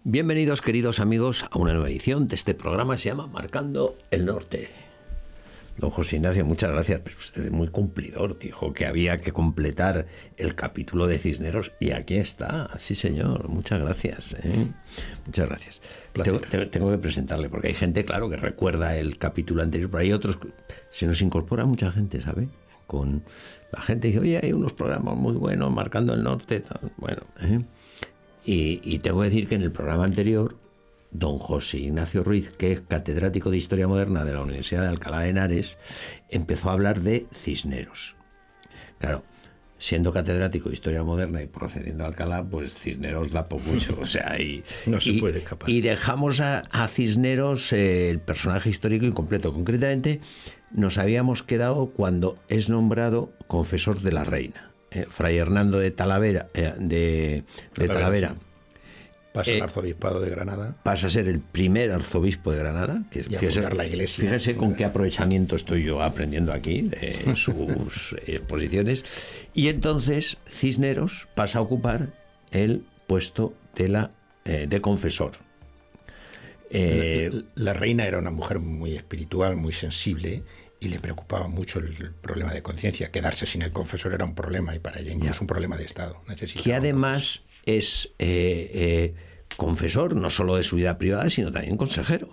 Bienvenidos, queridos amigos, a una nueva edición de este programa que se llama Marcando el Norte. Don José Ignacio, muchas gracias. Pero usted es muy cumplidor. Dijo que había que completar el capítulo de Cisneros y aquí está. Sí, señor. Muchas gracias. Muchas gracias. Tengo que presentarle porque hay gente, claro, que recuerda el capítulo anterior, pero hay otros. Se nos incorpora mucha gente, ¿sabe? Con la gente dice, oye, hay unos programas muy buenos, Marcando el Norte. Bueno, Y tengo que decir que en el programa anterior, don José Ignacio Ruiz, que es catedrático de Historia Moderna de la Universidad de Alcalá de Henares, empezó a hablar de Cisneros. Claro, siendo catedrático de Historia Moderna y procediendo a Alcalá, pues Cisneros da por mucho. O sea, no se puede escapar. Y dejamos a Cisneros el personaje histórico incompleto. Concretamente, nos habíamos quedado cuando es nombrado confesor de la reina. Fray Hernando de Talavera, Talavera. Pasa al arzobispado de Granada. Pasa a ser el primer arzobispo de Granada. Que es, y a fundar la iglesia. Fíjese con qué aprovechamiento estoy yo aprendiendo aquí de sus exposiciones. Y entonces Cisneros pasa a ocupar el puesto de confesor. La reina era una mujer muy espiritual, muy sensible, y le preocupaba mucho el problema de conciencia. Quedarse sin el confesor era un problema, y para ella incluso un problema de Estado. Que además es confesor no solo de su vida privada, sino también consejero.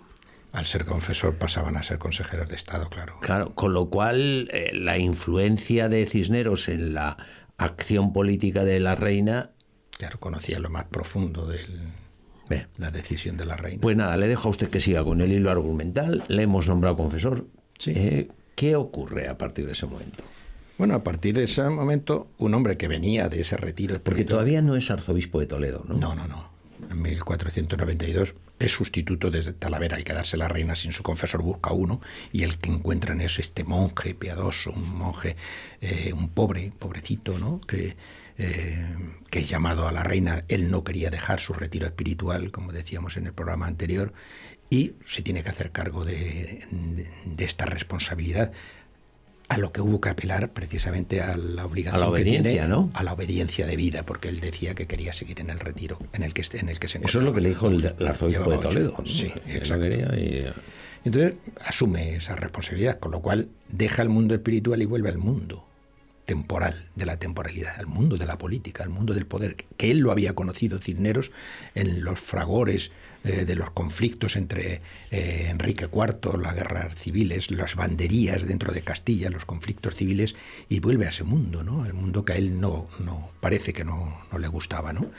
Al ser confesor pasaban a ser consejeros de Estado, claro. Claro, con lo cual la influencia de Cisneros en la acción política de la reina... Claro, conocía lo más profundo de la decisión de la reina. Pues nada, le dejo a usted que siga con el hilo argumental. Le hemos nombrado confesor. Sí. ¿Qué ocurre a partir de ese momento? Bueno, a partir de ese momento, un hombre que venía de ese retiro espiritual... Porque todavía no es arzobispo de Toledo, ¿no? No. En 1492 es sustituto desde Talavera. Al quedarse la reina sin su confesor busca uno, y el que encuentran es este monje piadoso, un monje, un pobrecito, ¿no? Que es llamado a la reina. Él no quería dejar su retiro espiritual, como decíamos en el programa anterior, y se tiene que hacer cargo de esta responsabilidad, a lo que hubo que apelar precisamente a la obligación que tiene, ¿no? A la obediencia de vida, porque él decía que quería seguir en el retiro en el que se encontraba. Eso es lo que le dijo el arzobispo de Toledo, ¿no? Sí, exacto. Entonces asume esa responsabilidad, con lo cual deja el mundo espiritual y vuelve al mundo temporal, de la temporalidad, al mundo de la política, al mundo del poder, que él lo había conocido, Cisneros, en los fragores de los conflictos entre Enrique IV, las guerras civiles, las banderías dentro de Castilla, los conflictos civiles, y vuelve a ese mundo, ¿no? El mundo que a él no parece que no le gustaba, ¿no?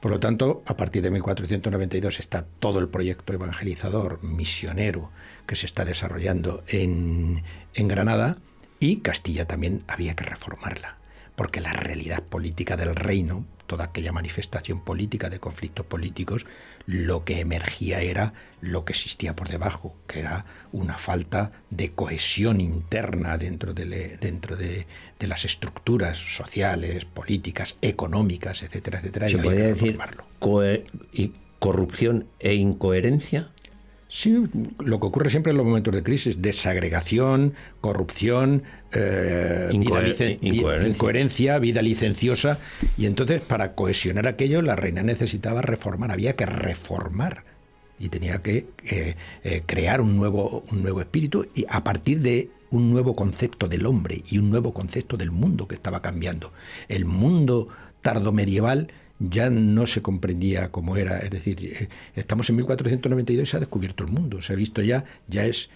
Por lo tanto, a partir de 1492 está todo el proyecto evangelizador, misionero, que se está desarrollando en Granada. Y Castilla también había que reformarla, porque la realidad política del reino, toda aquella manifestación política de conflictos políticos, lo que emergía era lo que existía por debajo, que era una falta de cohesión interna dentro de las estructuras sociales, políticas, económicas, etcétera, etcétera. ¿Se podría decir corrupción e incoherencia? Sí, lo que ocurre siempre en los momentos de crisis: desagregación, corrupción, incoherencia, vida licenciosa. Y entonces, para cohesionar aquello, la reina necesitaba reformar, había que reformar. Y tenía que crear un nuevo espíritu, y a partir de un nuevo concepto del hombre y un nuevo concepto del mundo que estaba cambiando. El mundo tardomedieval ya no se comprendía cómo era, es decir, estamos en 1492 y se ha descubierto el mundo, se ha visto ya es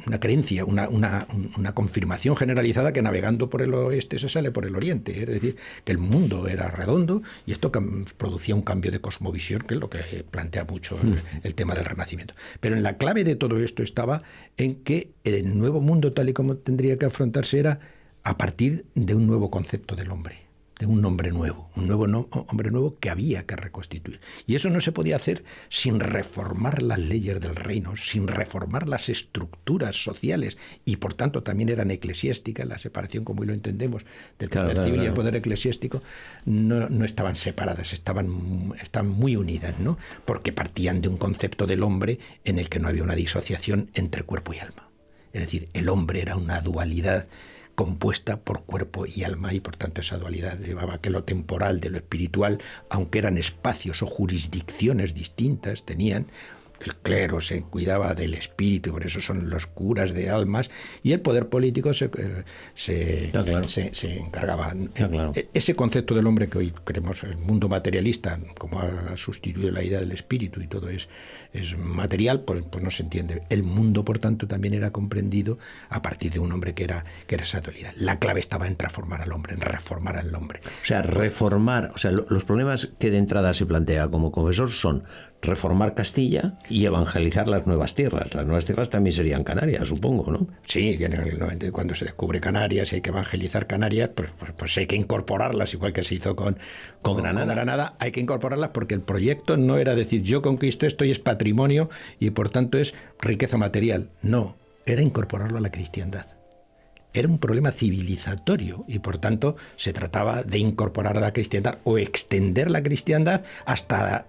una creencia, una confirmación generalizada que navegando por el oeste se sale por el oriente, es decir, que el mundo era redondo, y esto producía un cambio de cosmovisión, que es lo que plantea mucho el tema del Renacimiento. Pero en la clave de todo esto estaba en que el nuevo mundo, tal y como tendría que afrontarse, era a partir de un nuevo concepto del hombre, de un hombre nuevo, hombre nuevo que había que reconstituir. Y eso no se podía hacer sin reformar las leyes del reino, sin reformar las estructuras sociales, y por tanto también eran eclesiásticas. La separación, como hoy lo entendemos, del poder civil y el poder eclesiástico, no estaban separadas, están muy unidas, ¿no? Porque partían de un concepto del hombre en el que no había una disociación entre cuerpo y alma. Es decir, el hombre era una dualidad compuesta por cuerpo y alma, y por tanto esa dualidad llevaba que lo temporal de lo espiritual, aunque eran espacios o jurisdicciones distintas, tenían. El clero se cuidaba del espíritu, por eso son los curas de almas, y el poder político se encargaba. Claro. Ese concepto del hombre que hoy creemos, el mundo materialista, como ha sustituido la idea del espíritu y todo es material, pues no se entiende. El mundo, por tanto, también era comprendido a partir de un hombre que era esa dualidad. La clave estaba en transformar al hombre, en reformar al hombre. O sea, reformar, los problemas que de entrada se plantea como confesor son reformar Castilla y evangelizar las nuevas tierras. Las nuevas tierras también serían Canarias, supongo, ¿no? Sí, en el 90, cuando se descubre Canarias, hay que evangelizar Canarias, pues hay que incorporarlas, igual que se hizo con Granada. Hay que incorporarlas porque el proyecto no era decir yo conquisto esto y es patrimonio y por tanto es riqueza material. No, era incorporarlo a la cristiandad. Era un problema civilizatorio y por tanto se trataba de incorporar a la cristiandad o extender la cristiandad hasta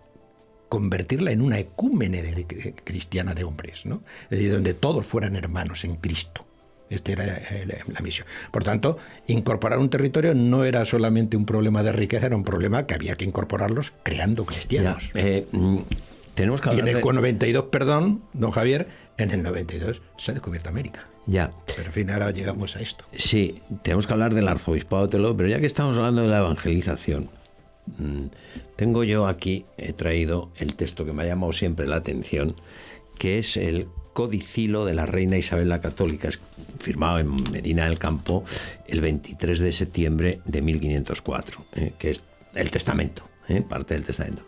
convertirla en una ecúmene cristiana de hombres, ¿no? Es decir, donde todos fueran hermanos en Cristo. Esta era la misión. Por tanto, incorporar un territorio no era solamente un problema de riqueza, era un problema que había que incorporarlos creando cristianos. Tenemos que hablar y en el 92, perdón, don Javier, en el 92 se ha descubierto América. Ya. Pero en fin, ahora llegamos a esto. Sí, tenemos que hablar del arzobispado de Toledo, pero ya que estamos hablando de la evangelización, tengo yo aquí, he traído el texto que me ha llamado siempre la atención, que es el Codicilo de la Reina Isabel la Católica, firmado en Medina del Campo el 23 de septiembre de 1504, que es el testamento, parte del testamento.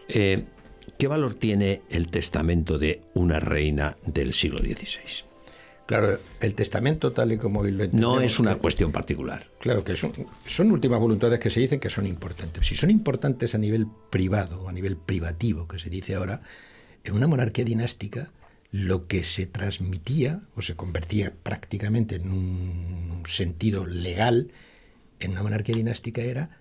¿Qué valor tiene el testamento de una reina del siglo XVI? Claro, el testamento, tal y como hoy lo entendemos... No es una cuestión particular. Claro, que son últimas voluntades que se dicen que son importantes. Si son importantes a nivel privado, a nivel privativo, que se dice ahora, en una monarquía dinástica, lo que se transmitía o se convertía prácticamente en un sentido legal en una monarquía dinástica era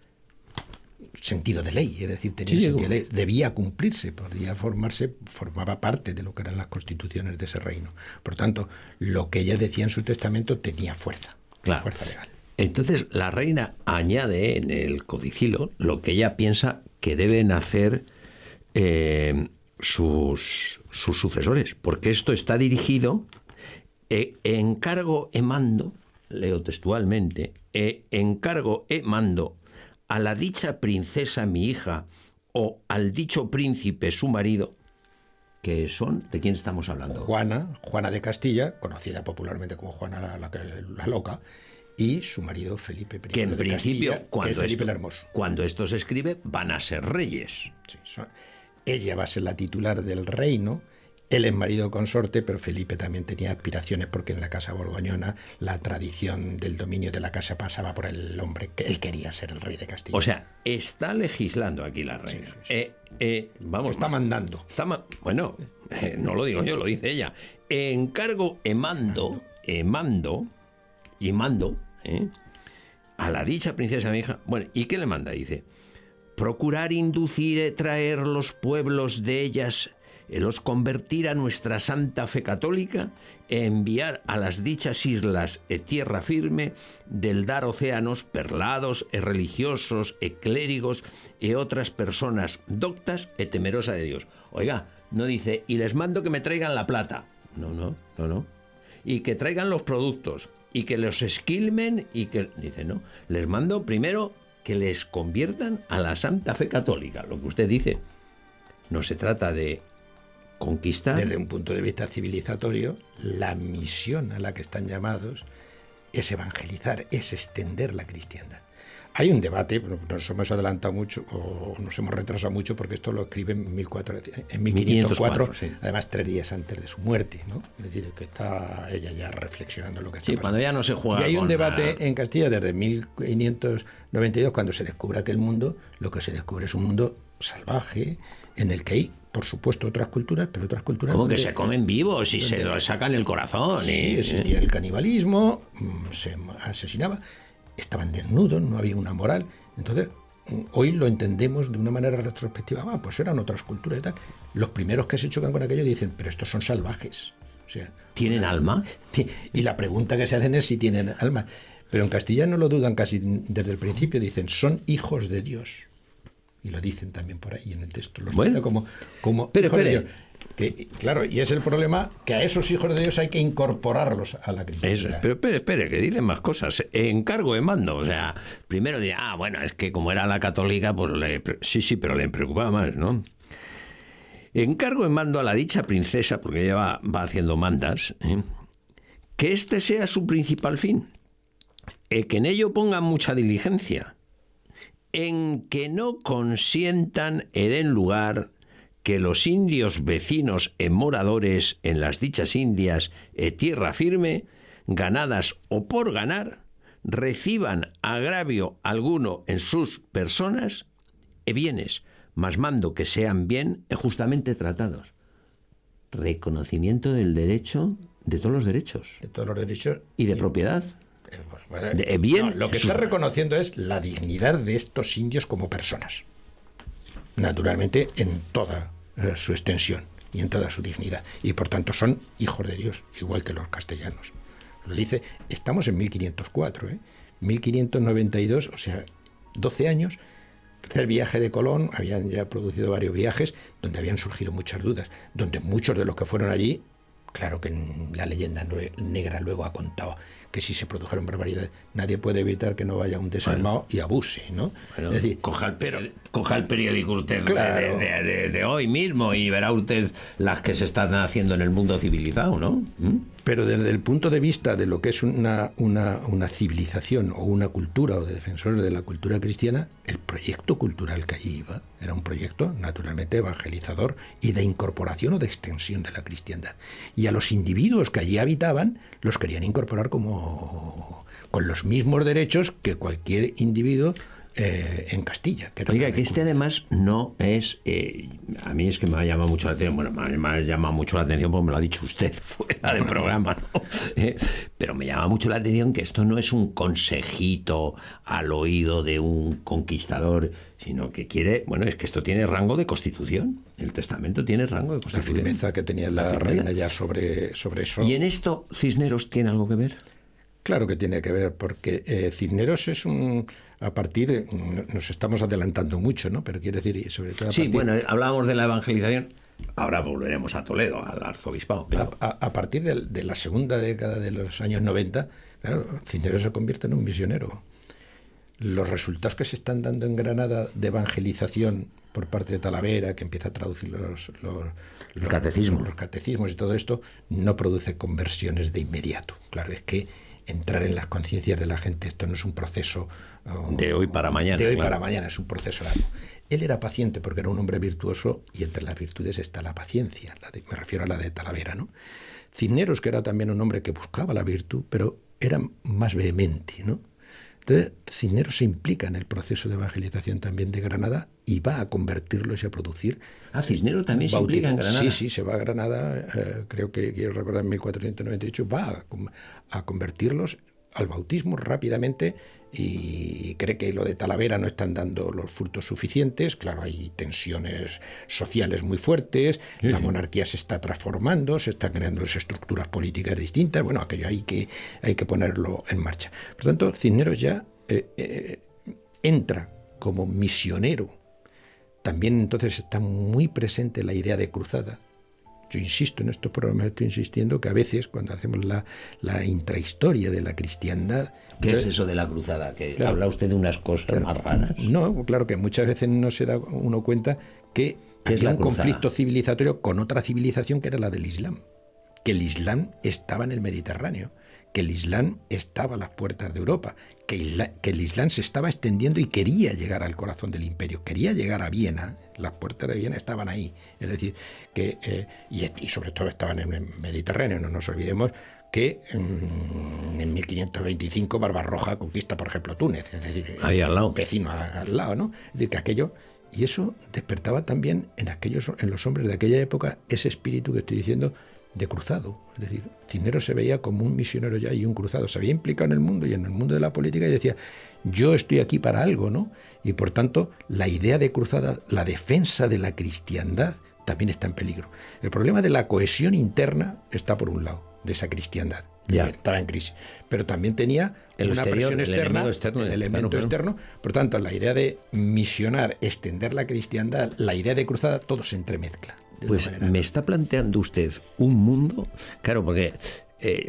sentido de ley, es decir, tenía sentido de ley, debía cumplirse, podía formarse, formaba parte de lo que eran las constituciones de ese reino. Por tanto, lo que ella decía en su testamento tenía fuerza, fuerza legal. Entonces, la reina añade en el codicilo lo que ella piensa que deben hacer sus sucesores, porque esto está dirigido, encargo e mando, leo textualmente, encargo e mando a la dicha princesa mi hija o al dicho príncipe su marido, que son, ¿de quién estamos hablando? Juana de Castilla, conocida popularmente como Juana la Loca, y su marido Felipe I. Que en principio, Castilla, cuando esto se escribe, van a ser reyes. Sí, ella va a ser la titular del reino. Él es marido consorte, pero Felipe también tenía aspiraciones porque en la casa borgoñona la tradición del dominio de la casa pasaba por el hombre, que él quería ser el rey de Castilla. O sea, está legislando aquí la reina. Sí. Vamos, está mandando. No lo digo yo, lo dice ella. Encargo y mando a la dicha princesa mi hija. Bueno, ¿y qué le manda? Dice, procurar inducir y traer los pueblos de ellas, los convertir a nuestra santa fe católica, e enviar a las dichas islas tierra firme, del dar océanos perlados, religiosos, clérigos y otras personas doctas y temerosas de Dios. Oiga, no dice, y les mando que me traigan la plata. No. Y que traigan los productos, y que los esquilmen, y que... Dice, no, les mando primero que les conviertan a la santa fe católica. Lo que usted dice, no se trata de conquistar. Desde un punto de vista civilizatorio, la misión a la que están llamados es evangelizar, es extender la cristiandad. Hay un debate, nos hemos adelantado mucho o nos hemos retrasado mucho porque esto lo escribe en 1504, sí. Además 3 días antes de su muerte, ¿no? Es decir, que está ella ya reflexionando lo que está pasando. Cuando ya no se juega. Y hay un debate en Castilla desde 1592, cuando se descubre aquel mundo, lo que se descubre es un mundo salvaje en el que hay, por supuesto, otras culturas, pero otras culturas... Como que se comen vivos y se lo sacan el corazón. Sí, existía el canibalismo, se asesinaba, estaban desnudos, no había una moral. Entonces, hoy lo entendemos de una manera retrospectiva. Pues eran otras culturas y tal. Los primeros que se chocan con aquello dicen, pero estos son salvajes. O sea, ¿tienen alma? Y la pregunta que se hacen es si tienen alma. Pero en castellano lo dudan casi desde el principio, dicen, son hijos de Dios. Y lo dicen también por ahí en el texto. Los cita como pero, hijos de Dios. Que, claro, y es el problema que a esos hijos de Dios hay que incorporarlos a la cristiandad. Eso, pero espere, que dicen más cosas. Encargo de mando, o sea, primero dirá, bueno, es que como era la católica, pues sí, pero le preocupaba más, ¿no? Encargo de mando a la dicha princesa, porque ella va haciendo mandas, que este sea su principal fin, que en ello pongan mucha diligencia, en que no consientan e den lugar que los indios vecinos e moradores en las dichas indias e tierra firme, ganadas o por ganar, reciban agravio alguno en sus personas e bienes, mas mando que sean bien e justamente tratados. Reconocimiento del derecho, de todos los derechos. De todos los derechos. Y de propiedad. No, lo que está reconociendo es la dignidad de estos indios como personas. Naturalmente, en toda su extensión y en toda su dignidad. Y por tanto son hijos de Dios, igual que los castellanos. Lo dice, estamos en 1504, 1592, o sea, 12 años. El viaje de Colón, habían ya producido varios viajes donde habían surgido muchas dudas, donde muchos de los que fueron allí, claro que la leyenda negra luego ha contado que si se produjeron barbaridades, nadie puede evitar que no vaya un desarmado y abuse, ¿no? Bueno, es decir, coja el periódico usted claro, de hoy mismo y verá usted las que se están haciendo en el mundo civilizado, ¿no? Pero desde el punto de vista de lo que es una civilización o una cultura o de defensores de la cultura cristiana, el proyecto cultural que allí iba era un proyecto naturalmente evangelizador y de incorporación o de extensión de la cristiandad. Y a los individuos que allí habitaban los querían incorporar como con los mismos derechos que cualquier individuo en Castilla. Oiga, que este además no es... a mí es que me ha llamado mucho la atención, bueno, me ha llamado mucho la atención porque me lo ha dicho usted fuera del programa, ¿no? Pero me llama mucho la atención que esto no es un consejito al oído de un conquistador, sino que quiere... Bueno, es que esto tiene rango de constitución. El testamento tiene rango de constitución. La firmeza que tenía la reina ya sobre eso. ¿Y en esto Cisneros tiene algo que ver? Claro que tiene que ver, porque Cisneros es un... A partir, nos estamos adelantando mucho, ¿no? Pero quiero decir, sobre todo... Sí, bueno, hablábamos de la evangelización, ahora volveremos a Toledo, al arzobispado, claro. A partir de la segunda década de los años 90, claro, Cisneros se convierte en un misionero. Los resultados que se están dando en Granada de evangelización por parte de Talavera, que empieza a traducir los catecismos y todo esto, no produce conversiones de inmediato. Claro, es que entrar en las conciencias de la gente, esto no es un proceso de hoy para mañana. De hoy para mañana, es un proceso largo. Él era paciente porque era un hombre virtuoso y entre las virtudes está la paciencia, me refiero a la de Talavera, ¿no? Cisneros, que era también un hombre que buscaba la virtud, pero era más vehemente, ¿no? Entonces, Cisneros se implica en el proceso de evangelización también de Granada y va a convertirlos y a producir... Cisneros también se implica en Granada. Sí, se va a Granada, creo que quiero recordar en 1498, va a convertirlos al bautismo rápidamente y cree que lo de Talavera no están dando los frutos suficientes. Claro, hay tensiones sociales muy fuertes, la monarquía se está transformando, se están creando estructuras políticas distintas, bueno, aquello hay que ponerlo en marcha. Por tanto, Cisneros ya entra como misionero. También entonces está muy presente la idea de cruzada. Yo insisto en estos programas, estoy insistiendo que a veces cuando hacemos la intrahistoria de la cristiandad... ¿Qué es eso de la cruzada? Que claro, habla usted de unas cosas más raras. No, claro que muchas veces no se da uno cuenta que había un conflicto civilizatorio con otra civilización que era la del Islam. Que el Islam estaba en el Mediterráneo, que el Islam estaba a las puertas de Europa, que el Islam se estaba extendiendo y quería llegar al corazón del imperio, quería llegar a Viena, las puertas de Viena estaban ahí, es decir, que y sobre todo estaban en el Mediterráneo, no nos olvidemos que en 1525 Barbarroja conquista, por ejemplo, Túnez, es decir, ahí al lado, vecino al lado, ¿no? Es decir, que aquello, y eso despertaba también en los hombres de aquella época ese espíritu que estoy diciendo, de cruzado. Es decir, Cisneros se veía como un misionero ya y un cruzado. Se había implicado en el mundo y en el mundo de la política y decía, yo estoy aquí para algo, ¿no? Y por tanto, la idea de cruzada, la defensa de la cristiandad, también está en peligro. El problema de la cohesión interna está por un lado. de esa cristiandad. Ya. Estaba en crisis. Pero también tenía El una exterior, presión el externa, enemigo externo, el elemento claro. externo. Por tanto, la idea de misionar, extender la cristiandad, la idea de cruzada, todo se entremezcla. Pues me está planteando usted un mundo, claro, porque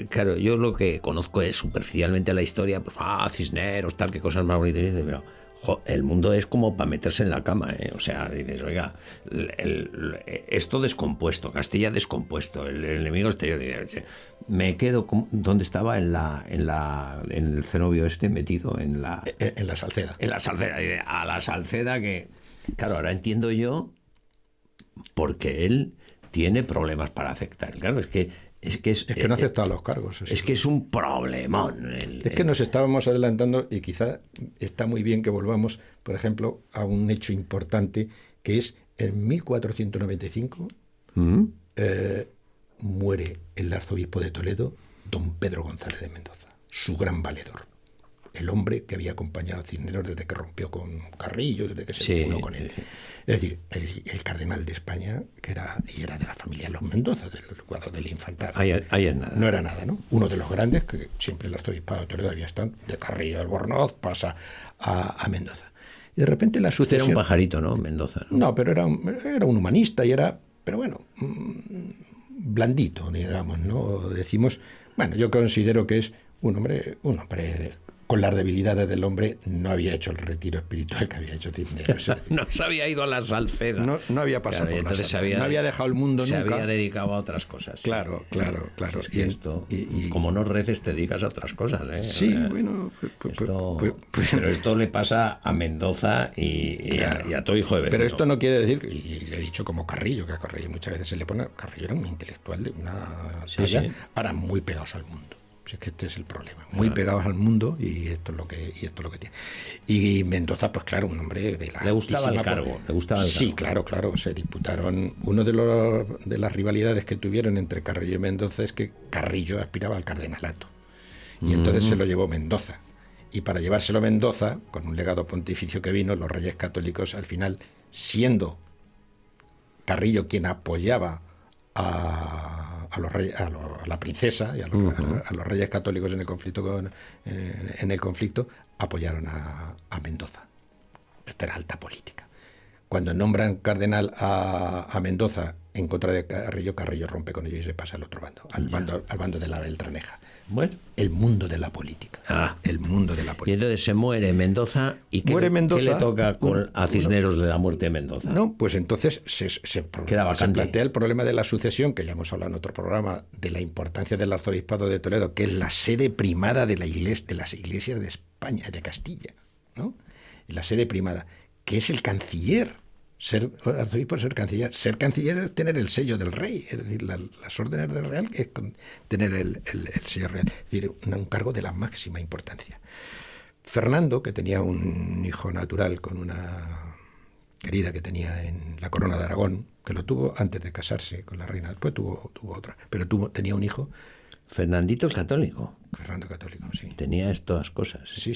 claro, yo lo que conozco es superficialmente la historia, pues Cisneros, tal, qué cosas más bonitas, pero el mundo es como para meterse en la cama, ¿eh? O sea, dices, oiga, esto descompuesto, Castilla descompuesto, el enemigo exterior, me quedo, ¿dónde estaba? En el cenobio metido en la Salceda. En la Salceda, a la Salceda que, claro, ahora entiendo yo porque él tiene problemas para aceptar. Claro, es que no ha aceptado los cargos. Es que es un problemón. Es que nos estábamos adelantando y quizá está muy bien que volvamos, por ejemplo, a un hecho importante que es en 1495 muere el arzobispo de Toledo, don Pedro González de Mendoza, su gran valedor. El hombre que había acompañado a Cisneros desde que rompió con Carrillo, desde que se vinculó con él. Es decir, el cardenal de España, que era de la familia Los Mendoza, del cuadro del infantado. Ahí es nada. No era nada, ¿no? Uno de los grandes, que siempre el arzobispado de Toledo había estado, de Carrillo Albornoz, pasa a Mendoza. Y de repente la sucesión... Usted era un pajarito, ¿no? Mendoza. No, pero era un humanista y era, pero bueno, blandito, digamos, ¿no? Decimos, bueno, yo considero que es un hombre con las debilidades del hombre, no había hecho el retiro espiritual que había hecho Cisneros. No se había ido a la Salceda. No había pasado por entonces la Salceda. No había dejado el mundo se nunca. Se había dedicado a otras cosas. Claro. Es que como no reces, te dedicas a otras cosas, ¿eh? Sí, bueno... pero esto le pasa a Mendoza y a todo hijo de vecino. Pero esto no quiere decir, y le he dicho como Carrillo, que a Carrillo muchas veces se le pone... Carrillo era un intelectual de una talla, ahora muy pegados al mundo. Si es que este es el problema, muy pegados al mundo y esto es lo que tiene. Y Mendoza, pues claro, un hombre de la... Le gustaba el cargo. Sí, claro, se disputaron. Uno de las rivalidades que tuvieron entre Carrillo y Mendoza es que Carrillo aspiraba al cardenalato. Y entonces se lo llevó Mendoza. Y para llevárselo Mendoza, con un legado pontificio que vino, los reyes católicos, al final, siendo Carrillo quien apoyaba a la princesa y a los reyes católicos en el conflicto, apoyaron a Mendoza. Esto era alta política. Cuando nombran cardenal a Mendoza en contra de Carrillo, Carrillo rompe con ellos y se pasa al otro bando, al bando de la Beltraneja. Bueno. El mundo de la política. El mundo de la política. Y entonces se muere Mendoza. ¿Y qué le toca a Cisneros de la muerte de Mendoza? No, pues entonces se plantea el problema de la sucesión, que ya hemos hablado en otro programa, de la importancia del arzobispado de Toledo, que es la sede primada de las iglesias de España, de Castilla, ¿no? La sede primada, que es el canciller. Ser arzobispo es ser canciller. Ser canciller es tener el sello del rey, es decir, las órdenes del real, que es tener el sello real, es decir, un cargo de la máxima importancia. Fernando, que tenía un hijo natural con una querida que tenía en la corona de Aragón, que lo tuvo antes de casarse con la reina, después tuvo otra, pero tenía un hijo. Fernandito el católico. Fernando católico, sí. Tenía estas cosas. Sí.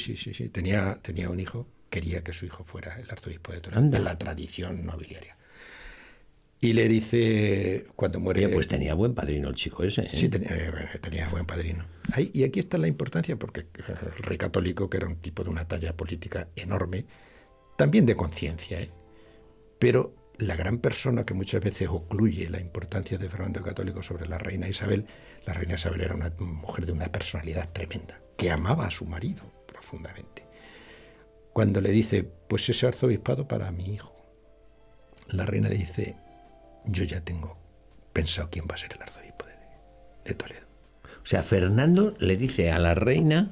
Tenía un hijo. Quería que su hijo fuera el arzobispo de Toledo, en la tradición nobiliaria. Y le dice, cuando muere... Oye, pues tenía buen padrino el chico ese, ¿eh? Sí, tenía buen padrino. Y aquí está la importancia, porque el rey católico, que era un tipo de una talla política enorme, también de conciencia, pero la gran persona que muchas veces ocluye la importancia de Fernando el Católico sobre la reina Isabel era una mujer de una personalidad tremenda, que amaba a su marido profundamente. Cuando le dice, pues ese arzobispado para mi hijo, la reina le dice, yo ya tengo pensado quién va a ser el arzobispo de Toledo. O sea, Fernando le dice a la reina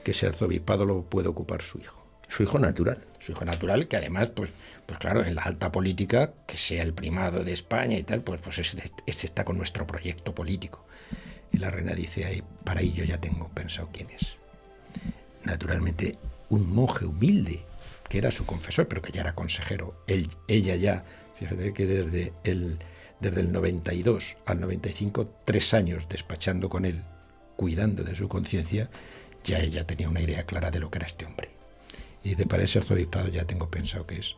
que ese arzobispado lo puede ocupar su hijo. Su hijo natural. Su hijo natural, que además, pues claro, en la alta política, que sea el primado de España y tal, pues este está con nuestro proyecto político. Y la reina dice, para ello ya tengo pensado quién es. Naturalmente, un monje humilde, que era su confesor, pero que ya era consejero. Ella ya, fíjate que desde el 92 al 95, 3 años despachando con él, cuidando de su conciencia, ya ella tenía una idea clara de lo que era este hombre. Y dice, para ese arzobispado ya tengo pensado que es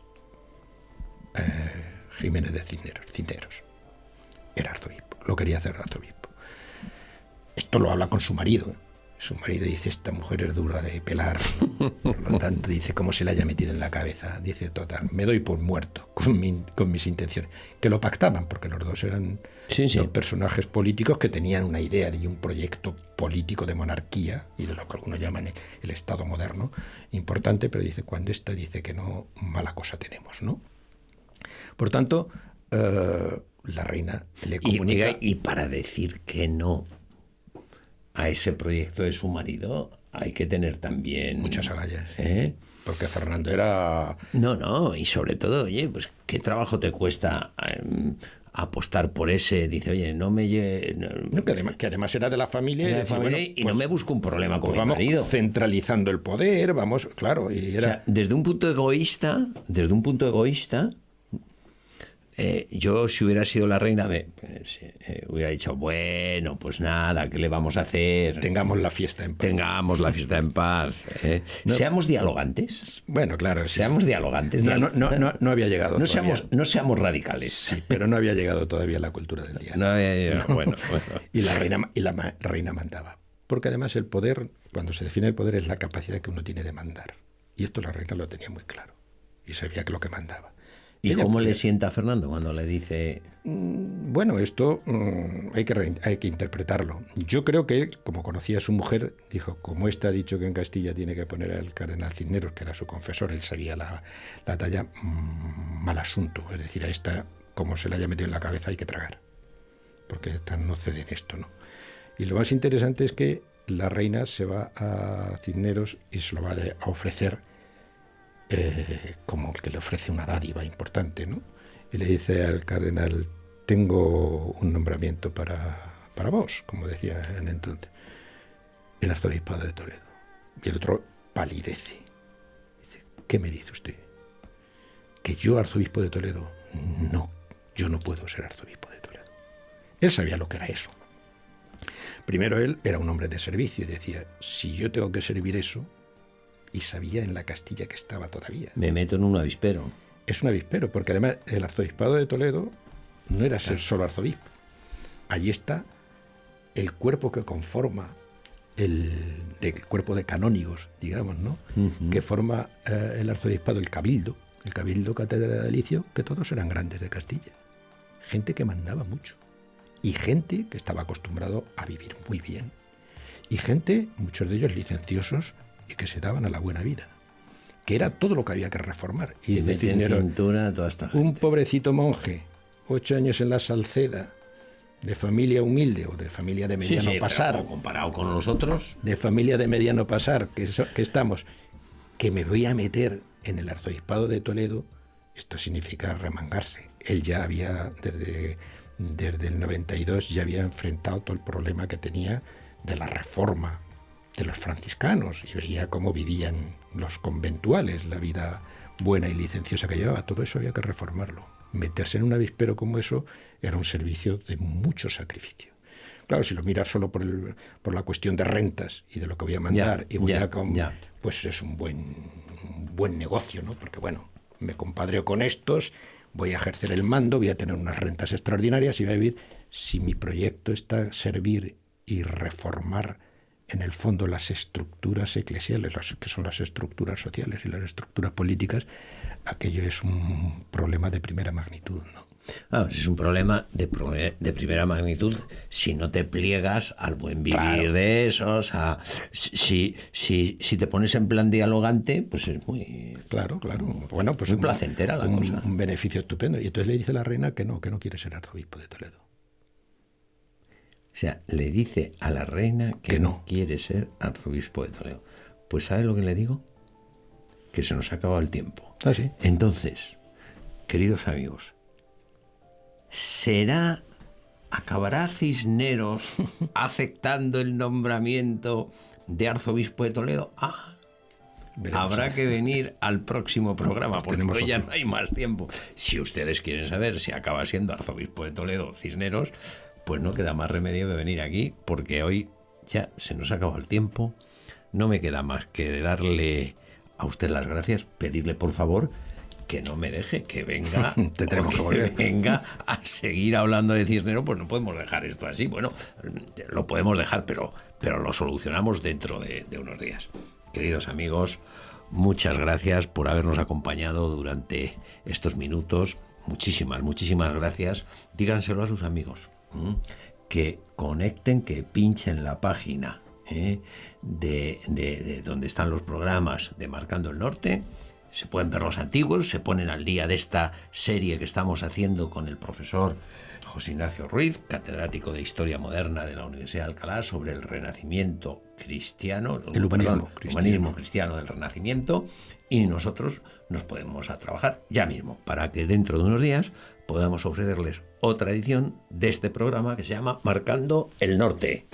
Jiménez de Cisneros. Era arzobispo, lo quería hacer arzobispo. Esto lo habla con su marido. Su marido dice, esta mujer es dura de pelar, ¿no? Por lo tanto, dice, cómo se le haya metido en la cabeza. Dice, total, me doy por muerto con mis intenciones. Que lo pactaban, porque los dos eran dos personajes políticos que tenían una idea y un proyecto político de monarquía, y de lo que algunos llaman el Estado moderno, importante, pero dice, cuando esta dice que no, mala cosa tenemos, ¿no? Por tanto, la reina le comunica... Y para decir que no a ese proyecto de su marido hay que tener también... muchas agallas. Porque Fernando era... No, y sobre todo, oye, pues qué trabajo te cuesta apostar por ese. Dice, oye, no me... que además era de la familia. Y no me busco un problema con mi vamos marido. Centralizando el poder, vamos, claro. Y era... O sea, desde un punto egoísta, yo, si hubiera sido la reina, hubiera dicho, bueno, pues nada, ¿qué le vamos a hacer? Tengamos la fiesta en paz. No, seamos dialogantes. Bueno, claro. Sí. Seamos dialogantes. No había llegado todavía. No seamos radicales. Sí, pero no había llegado todavía la cultura del diálogo. No había llegado, bueno. Y la reina mandaba. Porque además el poder, cuando se define el poder, es la capacidad que uno tiene de mandar. Y esto la reina lo tenía muy claro. Y sabía que lo que mandaba. ¿Y cómo le sienta a Fernando cuando le dice...? Bueno, esto hay que interpretarlo. Yo creo que, como conocía a su mujer, dijo, como ésta ha dicho que en Castilla tiene que poner al cardenal Cisneros, que era su confesor, él sabía la talla, mal asunto. Es decir, a esta, como se le haya metido en la cabeza, hay que tragar. Porque esta no cede en esto, ¿no? Y lo más interesante es que la reina se va a Cisneros y se lo va a ofrecer como el que le ofrece una dádiva importante, ¿no? Y le dice al cardenal, tengo un nombramiento para vos, como decía en entonces, el arzobispado de Toledo. Y el otro palidece. Dice, ¿qué me dice usted? ¿Que yo arzobispo de Toledo? No, yo no puedo ser arzobispo de Toledo. Él sabía lo que era eso. Primero, él era un hombre de servicio y decía, si yo tengo que servir eso, y sabía en la Castilla que estaba todavía. Me meto en un avispero. Es un avispero, porque además el arzobispado de Toledo no era ser solo arzobispo. Allí está el cuerpo que conforma el cuerpo de canónigos, digamos, ¿no? Uh-huh. Que forma el arzobispado, el cabildo catedralicio, que todos eran grandes de Castilla. Gente que mandaba mucho. Y gente que estaba acostumbrado a vivir muy bien. Y gente, muchos de ellos licenciosos, y que se daban a la buena vida, que era todo lo que había que reformar. Y de cintura toda esta gente. Un pobrecito monje, 8 años en la Salceda, de familia humilde o de familia de mediano pasar, comparado con nosotros, de familia de mediano pasar que estamos, que me voy a meter en el arzobispado de Toledo, esto significa remangarse. Él ya había, desde el 92, ya había enfrentado todo el problema que tenía de la reforma de los franciscanos y veía cómo vivían los conventuales, la vida buena y licenciosa que llevaba. Todo eso había que reformarlo. Meterse en un avispero como eso era un servicio de mucho sacrificio. Claro, si lo miras solo por la cuestión de rentas y de lo que voy a mandar, pues es un buen negocio, ¿no? Porque bueno, me compadreo con estos, voy a ejercer el mando, voy a tener unas rentas extraordinarias y voy a vivir. Si mi proyecto está servir y reformar en el fondo las estructuras eclesiales, que son las estructuras sociales y las estructuras políticas, aquello es un problema de primera magnitud, ¿no? Es un problema de primera magnitud si no te pliegas al buen vivir, claro, de esos. Si te pones en plan dialogante, pues es muy... Claro. Bueno, pues muy placentera la cosa. Un beneficio estupendo. Y entonces le dice la reina que no quiere ser arzobispo de Toledo. O sea, le dice a la reina que no quiere ser arzobispo de Toledo. Pues ¿sabe lo que le digo? Que se nos ha acabado el tiempo. ¿Sí? Entonces, queridos amigos, ¿acabará Cisneros aceptando el nombramiento de arzobispo de Toledo? Habrá que venir al próximo programa, porque hoy ya no hay más tiempo. Si ustedes quieren saber si acaba siendo arzobispo de Toledo Cisneros, pues no queda más remedio que venir aquí, porque hoy ya se nos ha acabado el tiempo. No me queda más que darle a usted las gracias, pedirle por favor que no me deje, que venga, Tendremos que volver. venga a seguir hablando de Cisnero, pues no podemos dejar esto así. Bueno, lo podemos dejar, pero lo solucionamos dentro de unos días. Queridos amigos, muchas gracias por habernos acompañado durante estos minutos. Muchísimas gracias. Díganselo a sus amigos, que conecten, que pinchen la página de donde están los programas de Marcando el Norte. Se pueden ver los antiguos, se ponen al día de esta serie que estamos haciendo con el profesor José Ignacio Ruiz, catedrático de Historia Moderna de la Universidad de Alcalá, sobre el Renacimiento cristiano, el humanismo cristiano del Renacimiento, y nosotros nos podemos a trabajar ya mismo para que dentro de unos días podamos ofrecerles otra edición de este programa que se llama Marcando el Norte.